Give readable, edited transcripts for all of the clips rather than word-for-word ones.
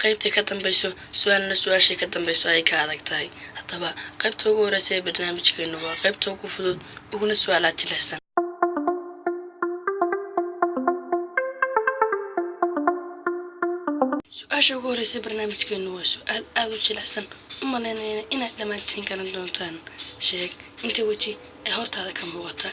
qaybta ka dambayso su'aalna su'aashay ka dambayso ay ka adag tahay hadaba qaybta ugu horeysa ee barnaamijkeenu waa qaybta ugu fudud uguna su'aalaad jilicsan su'aasha ugu horeysa barnaamijkeenu waa su'aal aad u jilicsan umaleynayna inaad dhammaantiin karan doontaan sheeg inta waji ee hortaada ka muuqata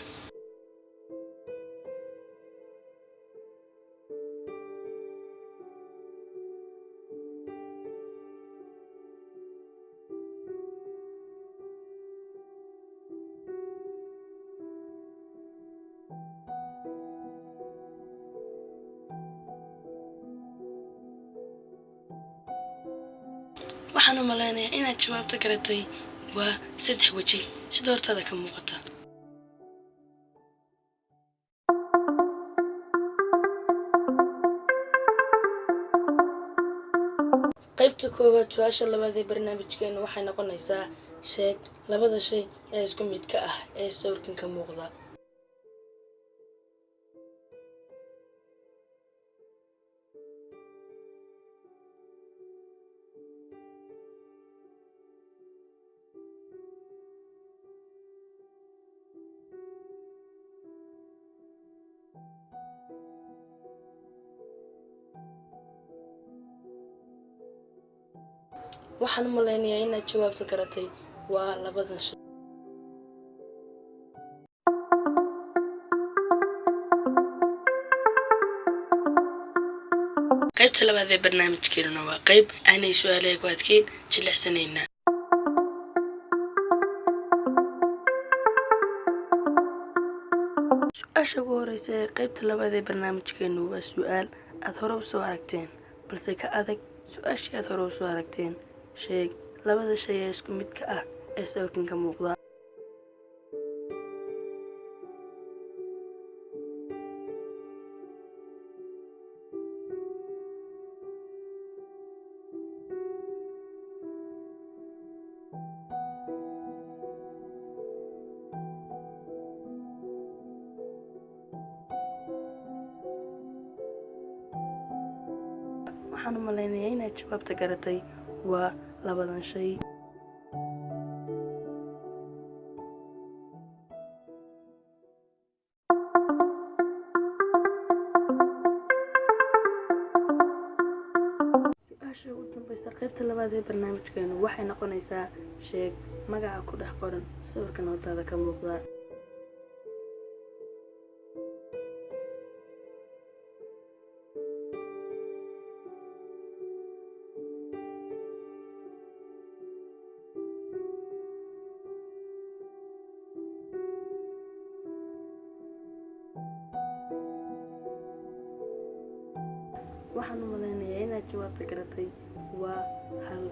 waxaan u maleynayaa inaad jawaabta garatay waa 3 waji sida hortaada ka muuqata qaybta koowaad su'aasha labaad ee barnaamijkeenu waxay noqonaysaa sheeg labada shay ee isku mid ka ah ee sawirkan ka muuqda waxaan u maleynayaa inaad jawaabta garatay waa labadan shay qaybta labaad ee barnaamijkeenu waa qayb aanay su'aalaha ku adkeyn jilicsanayna su'aasha ugu horeysa ee qaybta labaad ee barnaamijkeenu waa su'aal aad hore u soo aragteen balse ka adag su'aashii aad hore u soo aragteen sheeg labada shay ee isku mid ka ah ee sawirkan ka muuqda waxaan u maleynayaa inaad jawaabta garatay waa labadan shay su'aasha ugu dambaysa qaybta labaad ee barnaamijkeenu waxay noqonaysaa sheeg magaca ku dhex qoran sawirkan hortaada ka muuqda waxaan u maleynayaa inaad jawaabta garatay waa hal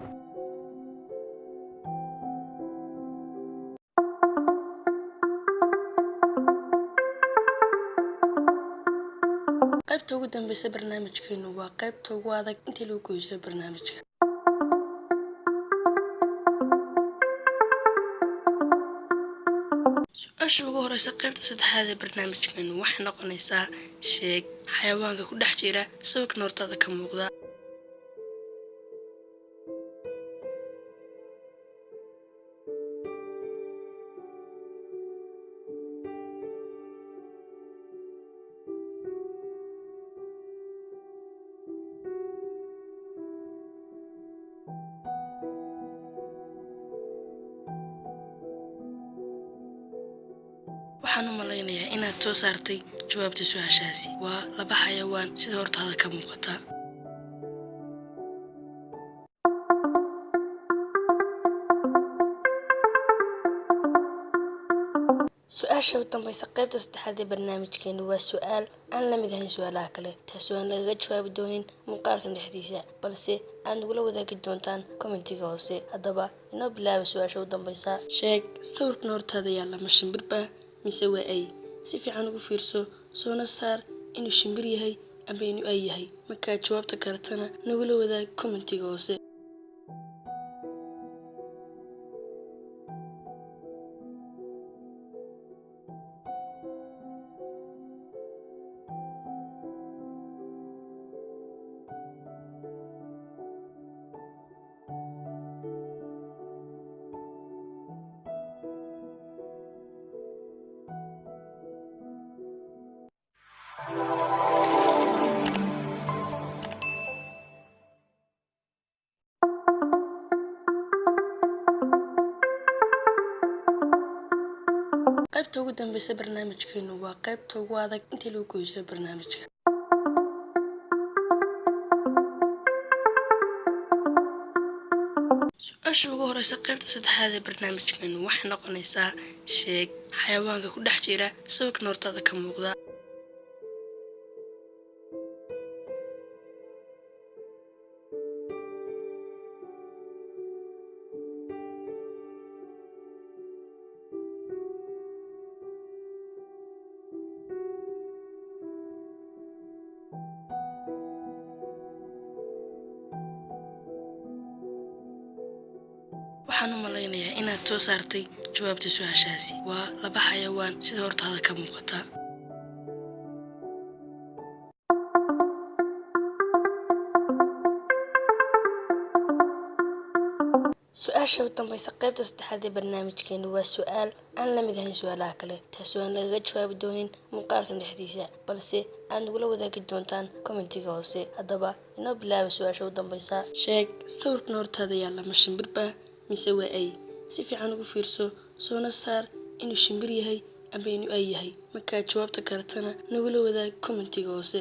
qaybta ugu dambaysa barnaamijkeenu waa qaybta ugu adag intii lagu guuleystay barnaamijka su'aasha ugu horeysa qaybta saddexaad ee barnaamijkeenu waxay noqonaysaa sheeg xayawaanka ku dhex jira sawirkan hortaada ka muuqda waxaan u maleynayaa inaad soo saartay jawaabta su'aashaasi waa laba xayawaan sida hortaada ka muuqata su'aasha ugu dambaysa qaybta saddexaad ee barnaamijkeenu waa su'aal aan la mid ahayn su'aalaha kale taasoo aan lagaga jawaabi doonin muuqaalkan dhexdiisa balse aad nagula wadaagi doontaan commentiga hoose haddaba inoo bilaaba su'aasha ugu dambaysa sheeg sawirkan hortaada yaalla ma shimbirba mise waa ay si fiican ugu fiirso soona saar inuu shimbir yahay ama inuu ay yahay markaad jawaabta garatana nagula wadaag commentiga hoose qaybta ugu dambaysa barnaamijkeenu waa qaybta ugu adag intii lagu guuleystay barnaamijka. su'aasha ugu horeysa qaybta saddexaad ee barnaamijkeenu waxay noqonaysaa sheeg xayawaanka ku dhex jira sawirka hortaada ka muuqda. waxaan u malaynayaa inaad soo saartay jawaabta su'aashaasi. waa laba xayawaan sida hortaada ka muuqata. su'aasha ugu dambaysa qaybta saddexaad ee barnaamijkeenu waa su'aal aan la mid ahayn su'aalaha kale, taasoo aan lagaga jawaabi doonin muuqaalkan dhexdiisa, balse aad nagula wadaagi doontaan kommentiga hoose. haddaba inoo bilaaba su'aasha ugu dambaysa. sheeg sawirkan hortaada yaalla ma shimbir baa mise waa ay? si fiican ugu fiirso, soona saar inuu shimbir yahay ama inuu ay yahay. markaad jawaabta garatana nagula wadaag kommentiga hoose.